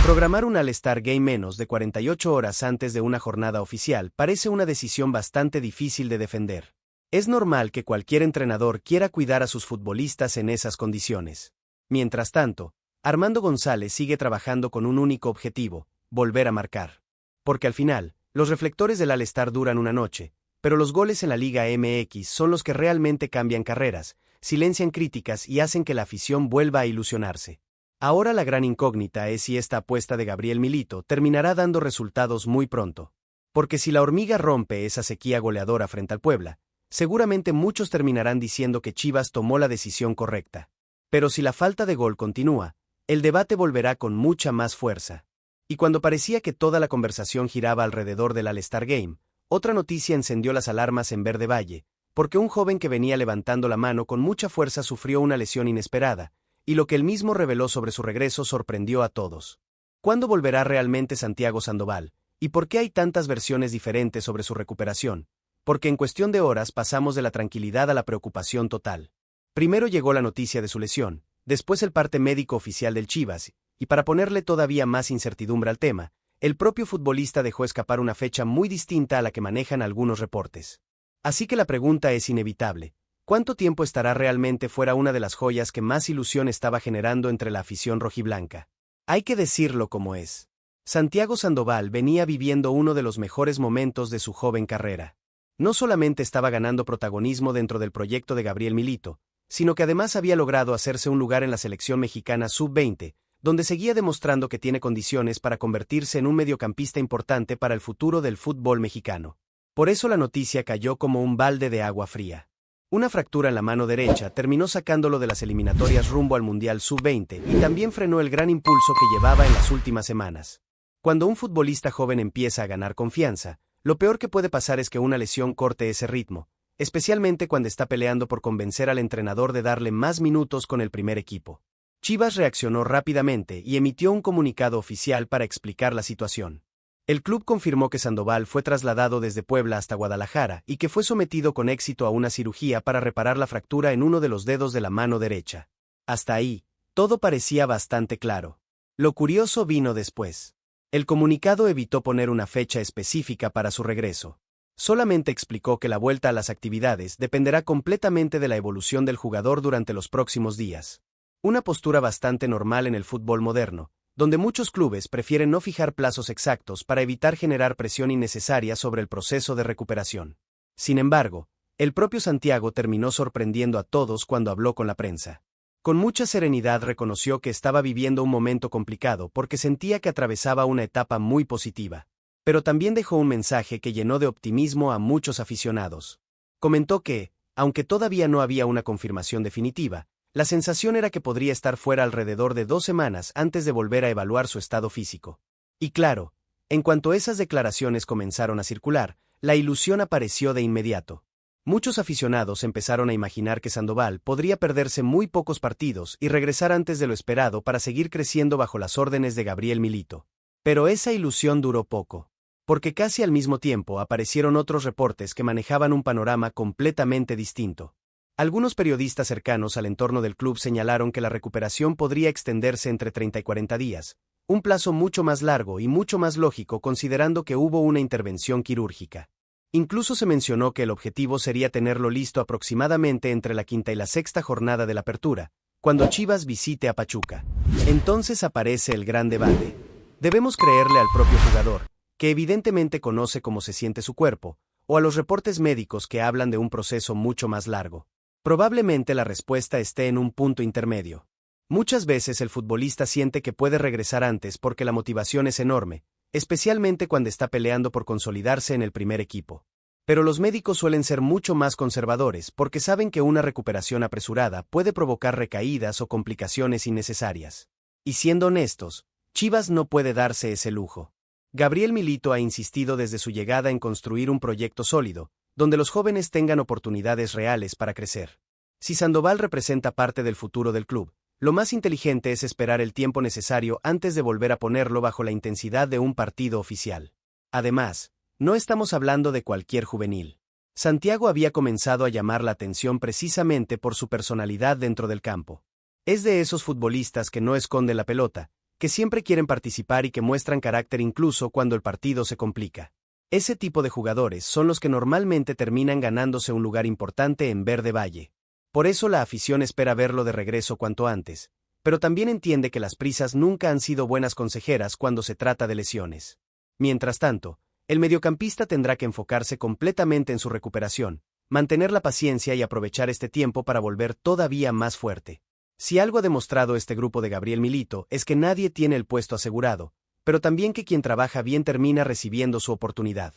Speaker 13: Programar un All-Star Game menos de 48 horas antes de una jornada oficial parece una decisión bastante difícil de defender. Es normal que cualquier entrenador quiera cuidar a sus futbolistas en esas condiciones. Mientras tanto, Armando González sigue trabajando con un único objetivo: volver a marcar. Porque al final, los reflectores del All-Star duran una noche, pero los goles en la Liga MX son los que realmente cambian carreras, silencian críticas y hacen que la afición vuelva a ilusionarse. Ahora la gran incógnita es si esta apuesta de Gabriel Milito terminará dando resultados muy pronto. Porque si la hormiga rompe esa sequía goleadora frente al Puebla, seguramente muchos terminarán diciendo que Chivas tomó la decisión correcta. Pero si la falta de gol continúa, el debate volverá con mucha más fuerza. Y cuando parecía que toda la conversación giraba alrededor del All-Star Game, otra noticia encendió las alarmas en Verde Valle, porque un joven que venía levantando la mano con mucha fuerza sufrió una lesión inesperada, y lo que él mismo reveló sobre su regreso sorprendió a todos. ¿Cuándo volverá realmente Santiago Sandoval? ¿Y por qué hay tantas versiones diferentes sobre su recuperación? Porque en cuestión de horas pasamos de la tranquilidad a la preocupación total. Primero llegó la noticia de su lesión, después el parte médico oficial del Chivas, y para ponerle todavía más incertidumbre al tema, el propio futbolista dejó escapar una fecha muy distinta a la que manejan algunos reportes. Así que la pregunta es inevitable: ¿cuánto tiempo estará realmente fuera una de las joyas que más ilusión estaba generando entre la afición rojiblanca? Hay que decirlo como es. Santiago Sandoval venía viviendo uno de los mejores momentos de su joven carrera. No solamente estaba ganando protagonismo dentro del proyecto de Gabriel Milito, sino que además había logrado hacerse un lugar en la selección mexicana sub-20, donde seguía demostrando que tiene condiciones para convertirse en un mediocampista importante para el futuro del fútbol mexicano. Por eso la noticia cayó como un balde de agua fría. Una fractura en la mano derecha terminó sacándolo de las eliminatorias rumbo al Mundial Sub-20 y también frenó el gran impulso que llevaba en las últimas semanas. Cuando un futbolista joven empieza a ganar confianza, lo peor que puede pasar es que una lesión corte ese ritmo, especialmente cuando está peleando por convencer al entrenador de darle más minutos con el primer equipo. Chivas reaccionó rápidamente y emitió un comunicado oficial para explicar la situación. El club confirmó que Sandoval fue trasladado desde Puebla hasta Guadalajara y que fue sometido con éxito a una cirugía para reparar la fractura en uno de los dedos de la mano derecha. Hasta ahí, todo parecía bastante claro. Lo curioso vino después. El comunicado evitó poner una fecha específica para su regreso. Solamente explicó que la vuelta a las actividades dependerá completamente de la evolución del jugador durante los próximos días. Una postura bastante normal en el fútbol moderno, donde muchos clubes prefieren no fijar plazos exactos para evitar generar presión innecesaria sobre el proceso de recuperación. Sin embargo, el propio Santiago terminó sorprendiendo a todos cuando habló con la prensa. Con mucha serenidad reconoció que estaba viviendo un momento complicado porque sentía que atravesaba una etapa muy positiva. Pero también dejó un mensaje que llenó de optimismo a muchos aficionados. Comentó que, aunque todavía no había una confirmación definitiva, la sensación era que podría estar fuera alrededor de 2 semanas antes de volver a evaluar su estado físico. Y claro, en cuanto esas declaraciones comenzaron a circular, la ilusión apareció de inmediato. Muchos aficionados empezaron a imaginar que Sandoval podría perderse muy pocos partidos y regresar antes de lo esperado para seguir creciendo bajo las órdenes de Gabriel Milito. Pero esa ilusión duró poco, porque casi al mismo tiempo aparecieron otros reportes que manejaban un panorama completamente distinto. Algunos periodistas cercanos al entorno del club señalaron que la recuperación podría extenderse entre 30 y 40 días, un plazo mucho más largo y mucho más lógico considerando que hubo una intervención quirúrgica. Incluso se mencionó que el objetivo sería tenerlo listo aproximadamente entre la 5ª y la 6ª jornada de la apertura, cuando Chivas visite a Pachuca. Entonces aparece el gran debate. ¿Debemos creerle al propio jugador, que evidentemente conoce cómo se siente su cuerpo, o a los reportes médicos que hablan de un proceso mucho más largo? Probablemente la respuesta esté en un punto intermedio. Muchas veces el futbolista siente que puede regresar antes porque la motivación es enorme, especialmente cuando está peleando por consolidarse en el primer equipo. Pero los médicos suelen ser mucho más conservadores porque saben que una recuperación apresurada puede provocar recaídas o complicaciones innecesarias. Y siendo honestos, Chivas no puede darse ese lujo. Gabriel Milito ha insistido desde su llegada en construir un proyecto sólido, donde los jóvenes tengan oportunidades reales para crecer. Si Sandoval representa parte del futuro del club, lo más inteligente es esperar el tiempo necesario antes de volver a ponerlo bajo la intensidad de un partido oficial. Además, no estamos hablando de cualquier juvenil. Santiago había comenzado a llamar la atención precisamente por su personalidad dentro del campo. Es de esos futbolistas que no esconden la pelota, que siempre quieren participar y que muestran carácter incluso cuando el partido se complica. Ese tipo de jugadores son los que normalmente terminan ganándose un lugar importante en Verde Valle. Por eso la afición espera verlo de regreso cuanto antes, pero también entiende que las prisas nunca han sido buenas consejeras cuando se trata de lesiones. Mientras tanto, el mediocampista tendrá que enfocarse completamente en su recuperación, mantener la paciencia y aprovechar este tiempo para volver todavía más fuerte. Si algo ha demostrado este grupo de Gabriel Milito es que nadie tiene el puesto asegurado, pero también que quien trabaja bien termina recibiendo su oportunidad.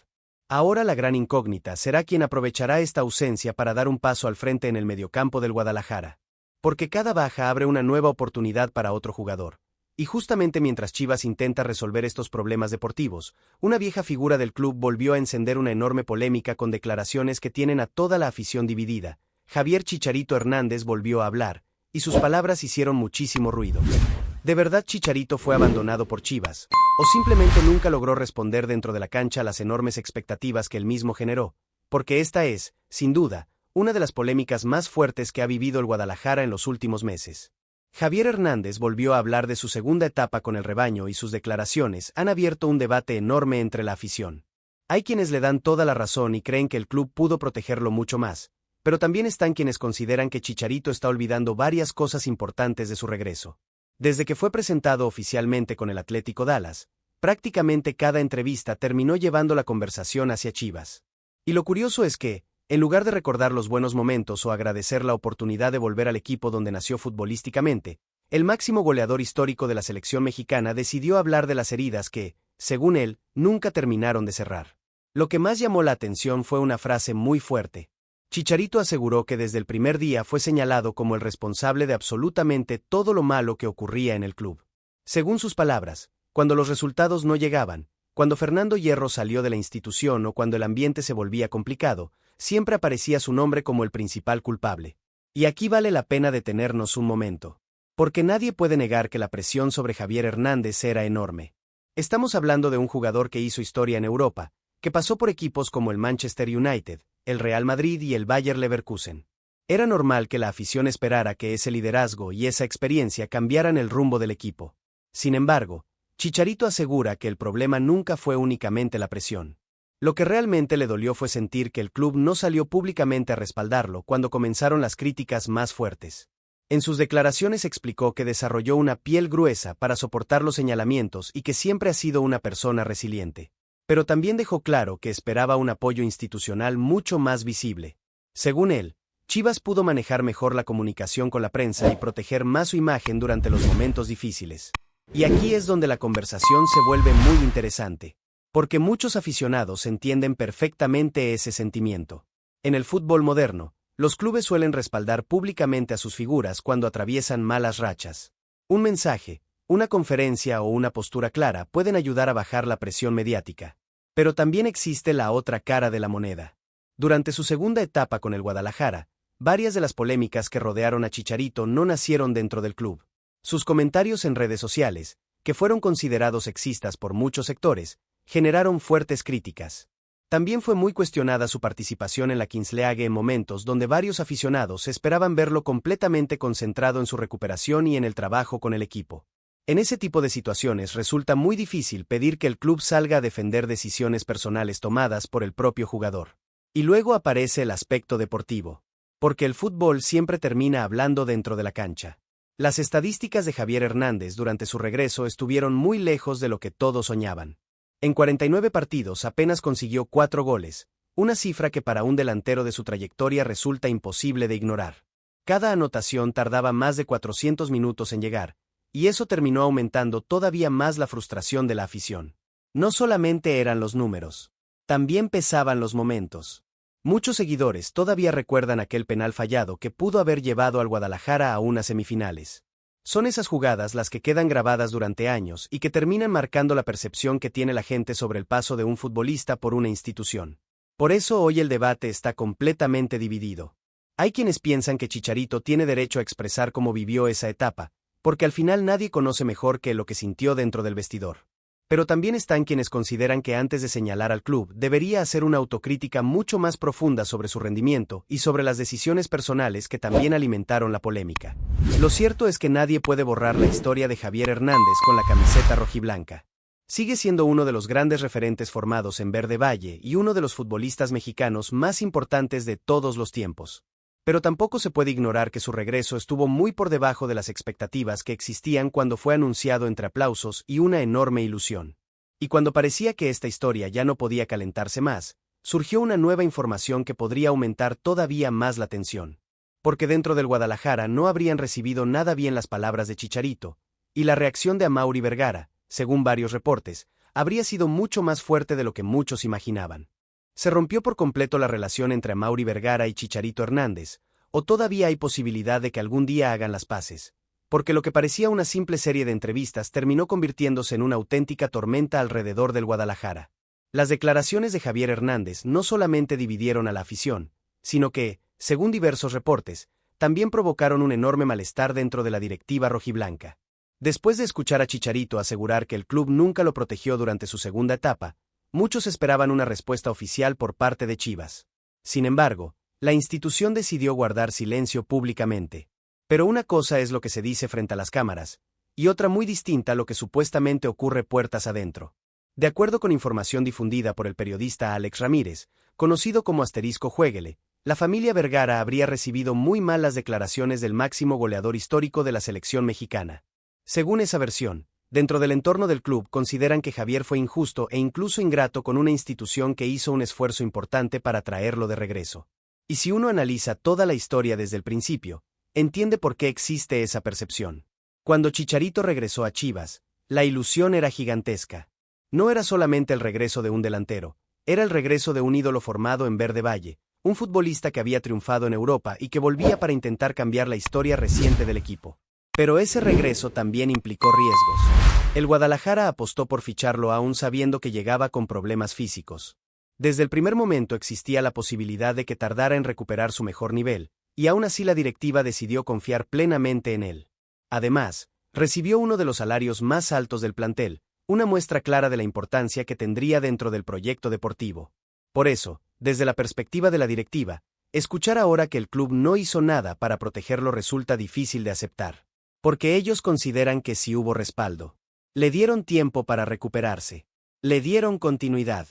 Speaker 13: Ahora la gran incógnita será quien aprovechará esta ausencia para dar un paso al frente en el mediocampo del Guadalajara. Porque cada baja abre una nueva oportunidad para otro jugador. Y justamente mientras Chivas intenta resolver estos problemas deportivos, una vieja figura del club volvió a encender una enorme polémica con declaraciones que tienen a toda la afición dividida. Javier Chicharito Hernández volvió a hablar, y sus palabras hicieron muchísimo ruido. ¿De verdad Chicharito fue abandonado por Chivas? ¿O simplemente nunca logró responder dentro de la cancha a las enormes expectativas que él mismo generó? Porque esta es, sin duda, una de las polémicas más fuertes que ha vivido el Guadalajara en los últimos meses. Javier Hernández volvió a hablar de su segunda etapa con el rebaño y sus declaraciones han abierto un debate enorme entre la afición. Hay quienes le dan toda la razón y creen que el club pudo protegerlo mucho más, pero también están quienes consideran que Chicharito está olvidando varias cosas importantes de su regreso. Desde que fue presentado oficialmente con el Atlético Dallas, prácticamente cada entrevista terminó llevando la conversación hacia Chivas. Y lo curioso es que, en lugar de recordar los buenos momentos o agradecer la oportunidad de volver al equipo donde nació futbolísticamente, el máximo goleador histórico de la selección mexicana decidió hablar de las heridas que, según él, nunca terminaron de cerrar. Lo que más llamó la atención fue una frase muy fuerte. Chicharito aseguró que desde el primer día fue señalado como el responsable de absolutamente todo lo malo que ocurría en el club. Según sus palabras, cuando los resultados no llegaban, cuando Fernando Hierro salió de la institución o cuando el ambiente se volvía complicado, siempre aparecía su nombre como el principal culpable. Y aquí vale la pena detenernos un momento. Porque nadie puede negar que la presión sobre Javier Hernández era enorme. Estamos hablando de un jugador que hizo historia en Europa, que pasó por equipos como el Manchester United, el Real Madrid y el Bayer Leverkusen. Era normal que la afición esperara que ese liderazgo y esa experiencia cambiaran el rumbo del equipo. Sin embargo, Chicharito asegura que el problema nunca fue únicamente la presión. Lo que realmente le dolió fue sentir que el club no salió públicamente a respaldarlo cuando comenzaron las críticas más fuertes. En sus declaraciones explicó que desarrolló una piel gruesa para soportar los señalamientos y que siempre ha sido una persona resiliente. Pero también dejó claro que esperaba un apoyo institucional mucho más visible. Según él, Chivas pudo manejar mejor la comunicación con la prensa y proteger más su imagen durante los momentos difíciles. Y aquí es donde la conversación se vuelve muy interesante. Porque muchos aficionados entienden perfectamente ese sentimiento. En el fútbol moderno, los clubes suelen respaldar públicamente a sus figuras cuando atraviesan malas rachas. Un mensaje, una conferencia o una postura clara pueden ayudar a bajar la presión mediática. Pero también existe la otra cara de la moneda. Durante su segunda etapa con el Guadalajara, varias de las polémicas que rodearon a Chicharito no nacieron dentro del club. Sus comentarios en redes sociales, que fueron considerados sexistas por muchos sectores, generaron fuertes críticas. También fue muy cuestionada su participación en la Kings League en momentos donde varios aficionados esperaban verlo completamente concentrado en su recuperación y en el trabajo con el equipo. En ese tipo de situaciones resulta muy difícil pedir que el club salga a defender decisiones personales tomadas por el propio jugador. Y luego aparece el aspecto deportivo. Porque el fútbol siempre termina hablando dentro de la cancha. Las estadísticas de Javier Hernández durante su regreso estuvieron muy lejos de lo que todos soñaban. En 49 partidos apenas consiguió 4 goles, una cifra que para un delantero de su trayectoria resulta imposible de ignorar. Cada anotación tardaba más de 400 minutos en llegar, y eso terminó aumentando todavía más la frustración de la afición. No solamente eran los números, también pesaban los momentos. Muchos seguidores todavía recuerdan aquel penal fallado que pudo haber llevado al Guadalajara a unas semifinales. Son esas jugadas las que quedan grabadas durante años y que terminan marcando la percepción que tiene la gente sobre el paso de un futbolista por una institución. Por eso hoy el debate está completamente dividido. Hay quienes piensan que Chicharito tiene derecho a expresar cómo vivió esa etapa, porque al final nadie conoce mejor que lo que sintió dentro del vestidor. Pero también están quienes consideran que antes de señalar al club debería hacer una autocrítica mucho más profunda sobre su rendimiento y sobre las decisiones personales que también alimentaron la polémica. Lo cierto es que nadie puede borrar la historia de Javier Hernández con la camiseta rojiblanca. Sigue siendo uno de los grandes referentes formados en Verde Valle y uno de los futbolistas mexicanos más importantes de todos los tiempos. Pero tampoco se puede ignorar que su regreso estuvo muy por debajo de las expectativas que existían cuando fue anunciado entre aplausos y una enorme ilusión. Y cuando parecía que esta historia ya no podía calentarse más, surgió una nueva información que podría aumentar todavía más la tensión. Porque dentro del Guadalajara no habrían recibido nada bien las palabras de Chicharito, y la reacción de Amaury Vergara, según varios reportes, habría sido mucho más fuerte de lo que muchos imaginaban. ¿Se rompió por completo la relación entre Amaury Vergara y Chicharito Hernández, o todavía hay posibilidad de que algún día hagan las paces? Porque lo que parecía una simple serie de entrevistas terminó convirtiéndose en una auténtica tormenta alrededor del Guadalajara. Las declaraciones de Javier Hernández no solamente dividieron a la afición, sino que, según diversos reportes, también provocaron un enorme malestar dentro de la directiva rojiblanca. Después de escuchar a Chicharito asegurar que el club nunca lo protegió durante su segunda etapa, muchos esperaban una respuesta oficial por parte de Chivas. Sin embargo, la institución decidió guardar silencio públicamente. Pero una cosa es lo que se dice frente a las cámaras, y otra muy distinta lo que supuestamente ocurre puertas adentro. De acuerdo con información difundida por el periodista Alex Ramírez, conocido como Asterisco Jueguele, la familia Vergara habría recibido muy malas declaraciones del máximo goleador histórico de la selección mexicana. Según esa versión, dentro del entorno del club consideran que Javier fue injusto e incluso ingrato con una institución que hizo un esfuerzo importante para traerlo de regreso. Y si uno analiza toda la historia desde el principio, entiende por qué existe esa percepción. Cuando Chicharito regresó a Chivas, la ilusión era gigantesca. No era solamente el regreso de un delantero, era el regreso de un ídolo formado en Verde Valle, un futbolista que había triunfado en Europa y que volvía para intentar cambiar la historia reciente del equipo. Pero ese regreso también implicó riesgos. El Guadalajara apostó por ficharlo aún sabiendo que llegaba con problemas físicos. Desde el primer momento existía la posibilidad de que tardara en recuperar su mejor nivel, y aún así la directiva decidió confiar plenamente en él. Además, recibió uno de los salarios más altos del plantel, una muestra clara de la importancia que tendría dentro del proyecto deportivo. Por eso, desde la perspectiva de la directiva, escuchar ahora que el club no hizo nada para protegerlo resulta difícil de aceptar. Porque ellos consideran que sí hubo respaldo. Le dieron tiempo para recuperarse. Le dieron continuidad.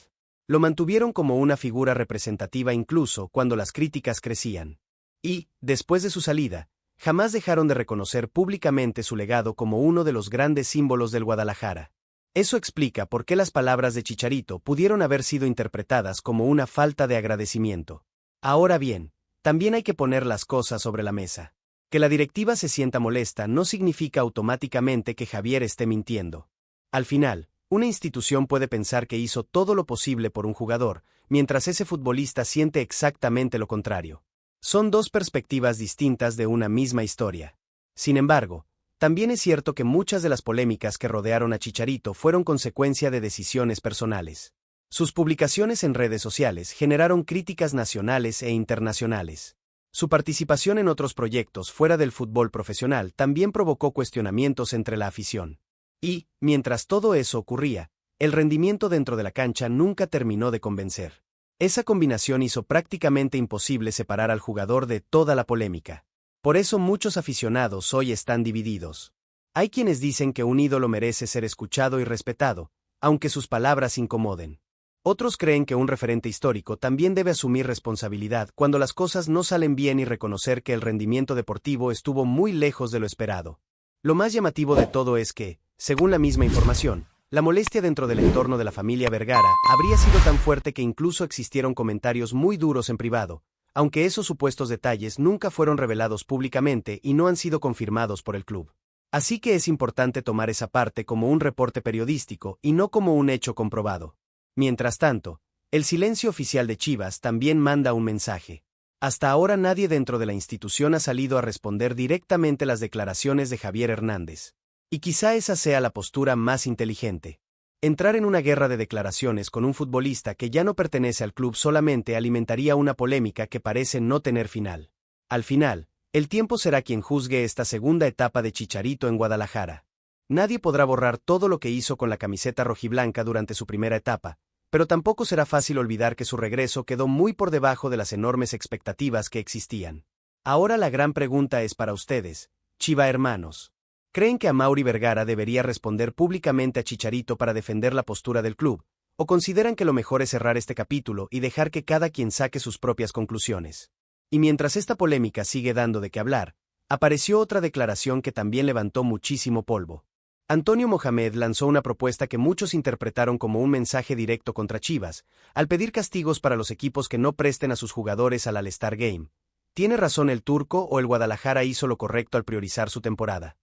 Speaker 13: Lo mantuvieron como una figura representativa incluso cuando las críticas crecían. Y, después de su salida, jamás dejaron de reconocer públicamente su legado como uno de los grandes símbolos del Guadalajara. Eso explica por qué las palabras de Chicharito pudieron haber sido interpretadas como una falta de agradecimiento. Ahora bien, también hay que poner las cosas sobre la mesa. Que la directiva se sienta molesta no significa automáticamente que Javier esté mintiendo. Al final, una institución puede pensar que hizo todo lo posible por un jugador, mientras ese futbolista siente exactamente lo contrario. Son dos perspectivas distintas de una misma historia. Sin embargo, también es cierto que muchas de las polémicas que rodearon a Chicharito fueron consecuencia de decisiones personales. Sus publicaciones en redes sociales generaron críticas nacionales e internacionales. Su participación en otros proyectos fuera del fútbol profesional también provocó cuestionamientos entre la afición. Y, mientras todo eso ocurría, el rendimiento dentro de la cancha nunca terminó de convencer. Esa combinación hizo prácticamente imposible separar al jugador de toda la polémica. Por eso muchos aficionados hoy están divididos. Hay quienes dicen que un ídolo merece ser escuchado y respetado, aunque sus palabras incomoden. Otros creen que un referente histórico también debe asumir responsabilidad cuando las cosas no salen bien y reconocer que el rendimiento deportivo estuvo muy lejos de lo esperado. Lo más llamativo de todo es que, según la misma información, la molestia dentro del entorno de la familia Vergara habría sido tan fuerte que incluso existieron comentarios muy duros en privado, aunque esos supuestos detalles nunca fueron revelados públicamente y no han sido confirmados por el club. Así que es importante tomar esa parte como un reporte periodístico y no como un hecho comprobado. Mientras tanto, el silencio oficial de Chivas también manda un mensaje. Hasta ahora nadie dentro de la institución ha salido a responder directamente las declaraciones de Javier Hernández. Y quizá esa sea la postura más inteligente. Entrar en una guerra de declaraciones con un futbolista que ya no pertenece al club solamente alimentaría una polémica que parece no tener final. Al final, el tiempo será quien juzgue esta segunda etapa de Chicharito en Guadalajara. Nadie podrá borrar todo lo que hizo con la camiseta rojiblanca durante su primera etapa, pero tampoco será fácil olvidar que su regreso quedó muy por debajo de las enormes expectativas que existían. Ahora la gran pregunta es para ustedes, Chiva hermanos. ¿Creen que Amaury Vergara debería responder públicamente a Chicharito para defender la postura del club? ¿O consideran que lo mejor es cerrar este capítulo y dejar que cada quien saque sus propias conclusiones? Y mientras esta polémica sigue dando de qué hablar, apareció otra declaración que también levantó muchísimo polvo. Antonio Mohamed lanzó una propuesta que muchos interpretaron como un mensaje directo contra Chivas, al pedir castigos para los equipos que no presten a sus jugadores al All-Star Game. ¿Tiene razón el turco o el Guadalajara hizo lo correcto al priorizar su temporada?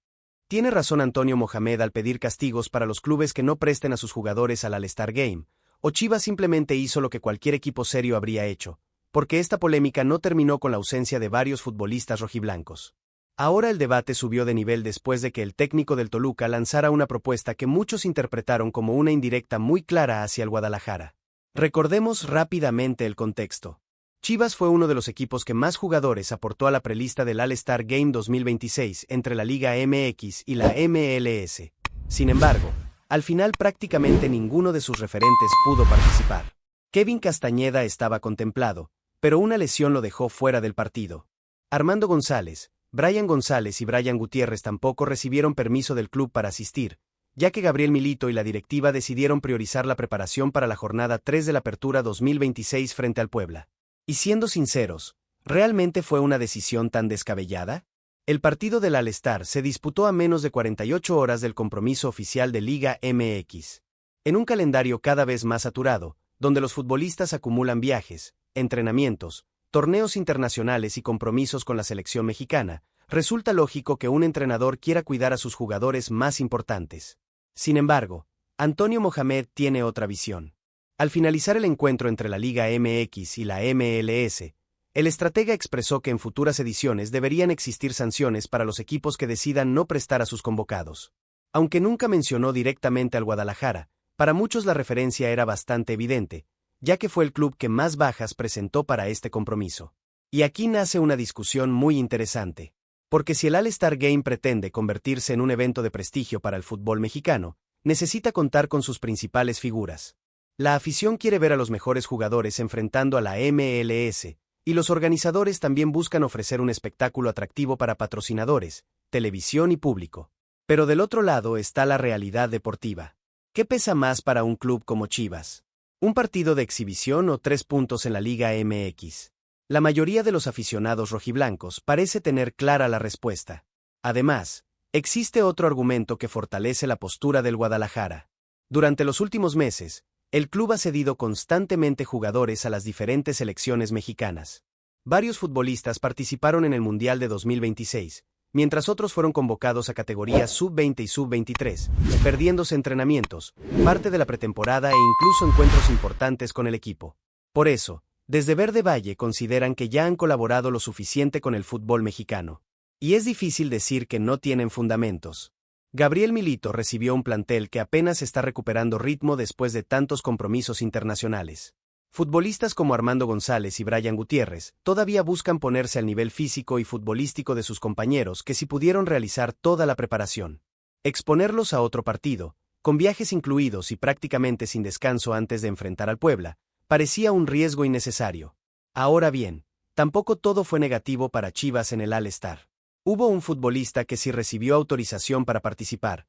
Speaker 13: ¿Tiene razón Antonio Mohamed al pedir castigos para los clubes que no presten a sus jugadores al All-Star Game? ¿O Chivas simplemente hizo lo que cualquier equipo serio habría hecho? Porque esta polémica no terminó con la ausencia de varios futbolistas rojiblancos. Ahora el debate subió de nivel después de que el técnico del Toluca lanzara una propuesta que muchos interpretaron como una indirecta muy clara hacia el Guadalajara. Recordemos rápidamente el contexto. Chivas fue uno de los equipos que más jugadores aportó a la prelista del All-Star Game 2026 entre la Liga MX y la MLS. Sin embargo, al final prácticamente ninguno de sus referentes pudo participar. Kevin Castañeda estaba contemplado, pero una lesión lo dejó fuera del partido. Armando González, Brian González y Brian Gutiérrez tampoco recibieron permiso del club para asistir, ya que Gabriel Milito y la directiva decidieron priorizar la preparación para la jornada 3 de la Apertura 2026 frente al Puebla. Y siendo sinceros, ¿realmente fue una decisión tan descabellada? El partido del All-Star se disputó a menos de 48 horas del compromiso oficial de Liga MX. En un calendario cada vez más saturado, donde los futbolistas acumulan viajes, entrenamientos, torneos internacionales y compromisos con la selección mexicana, resulta lógico que un entrenador quiera cuidar a sus jugadores más importantes. Sin embargo, Antonio Mohamed tiene otra visión. Al finalizar el encuentro entre la Liga MX y la MLS, el estratega expresó que en futuras ediciones deberían existir sanciones para los equipos que decidan no prestar a sus convocados. Aunque nunca mencionó directamente al Guadalajara, para muchos la referencia era bastante evidente, ya que fue el club que más bajas presentó para este compromiso. Y aquí nace una discusión muy interesante. Porque si el All-Star Game pretende convertirse en un evento de prestigio para el fútbol mexicano, necesita contar con sus principales figuras. La afición quiere ver a los mejores jugadores enfrentando a la MLS, y los organizadores también buscan ofrecer un espectáculo atractivo para patrocinadores, televisión y público. Pero del otro lado está la realidad deportiva. ¿Qué pesa más para un club como Chivas? ¿Un partido de exhibición o 3 puntos en la Liga MX? La mayoría de los aficionados rojiblancos parece tener clara la respuesta. Además, existe otro argumento que fortalece la postura del Guadalajara. Durante los últimos meses, el club ha cedido constantemente jugadores a las diferentes selecciones mexicanas. Varios futbolistas participaron en el Mundial de 2026, mientras otros fueron convocados a categorías sub-20 y sub-23, perdiéndose entrenamientos, parte de la pretemporada e incluso encuentros importantes con el equipo. Por eso, desde Verde Valle consideran que ya han colaborado lo suficiente con el fútbol mexicano. Y es difícil decir que no tienen fundamentos. Gabriel Milito recibió un plantel que apenas está recuperando ritmo después de tantos compromisos internacionales. Futbolistas como Armando González y Brian Gutiérrez todavía buscan ponerse al nivel físico y futbolístico de sus compañeros que si pudieron realizar toda la preparación. Exponerlos a otro partido, con viajes incluidos y prácticamente sin descanso antes de enfrentar al Puebla, parecía un riesgo innecesario. Ahora bien, tampoco todo fue negativo para Chivas en el All-Star. Hubo un futbolista que sí recibió autorización para participar,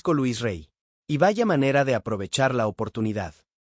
Speaker 13: Luis Rey. Y vaya manera de aprovechar la oportunidad.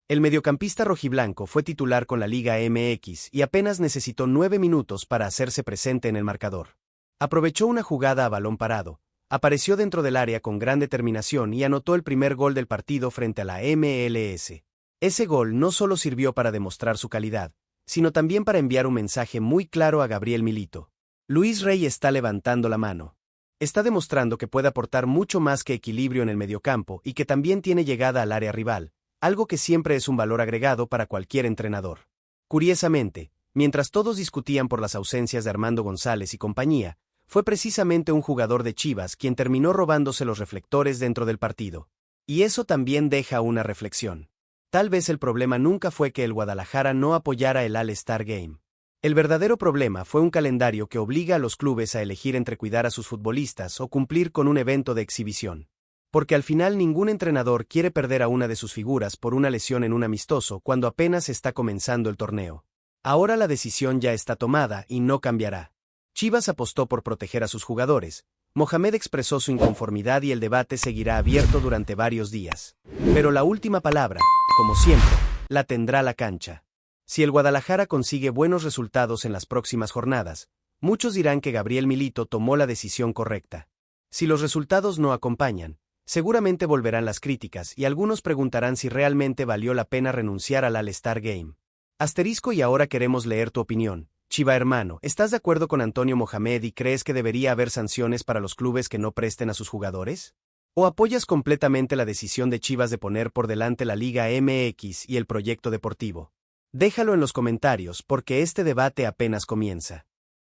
Speaker 13: El mediocampista rojiblanco fue titular con la Liga MX y apenas necesitó 9 minutos para hacerse presente en el marcador. Aprovechó una jugada a balón parado, apareció dentro del área con gran determinación y anotó el primer gol del partido frente a la MLS. Ese gol no solo sirvió para demostrar su calidad, sino también para enviar un mensaje muy claro a Gabriel Milito. Luis Rey está levantando la mano. Está demostrando que puede aportar mucho más que equilibrio en el mediocampo y que también tiene llegada al área rival, algo que siempre es un valor agregado para cualquier entrenador. Curiosamente, mientras todos discutían por las ausencias de Armando González y compañía, fue precisamente un jugador de Chivas quien terminó robándose los reflectores dentro del partido. Y eso también deja una reflexión. Tal vez el problema nunca fue que el Guadalajara no apoyara el All-Star Game. El verdadero problema fue un calendario que obliga a los clubes a elegir entre cuidar a sus futbolistas o cumplir con un evento de exhibición. Porque al final ningún entrenador quiere perder a una de sus figuras por una lesión en un amistoso cuando apenas está comenzando el torneo. Ahora la decisión ya está tomada y no cambiará. Chivas apostó por proteger a sus jugadores, Mohamed expresó su inconformidad y el debate seguirá abierto durante varios días. Pero la última palabra, como siempre, la tendrá la cancha. Si el Guadalajara consigue buenos resultados en las próximas jornadas, muchos dirán que Gabriel Milito tomó la decisión correcta. Si los resultados no acompañan, seguramente volverán las críticas y algunos preguntarán si realmente valió la pena renunciar al All-Star Game. Asterisco y ahora queremos leer tu opinión. Chiva hermano, ¿estás de acuerdo con Antonio Mohamed y crees que debería haber sanciones para los clubes que no presten a sus jugadores? ¿O apoyas completamente la decisión de Chivas de poner por delante la Liga MX y el proyecto deportivo? Déjalo en los comentarios porque este debate apenas comienza.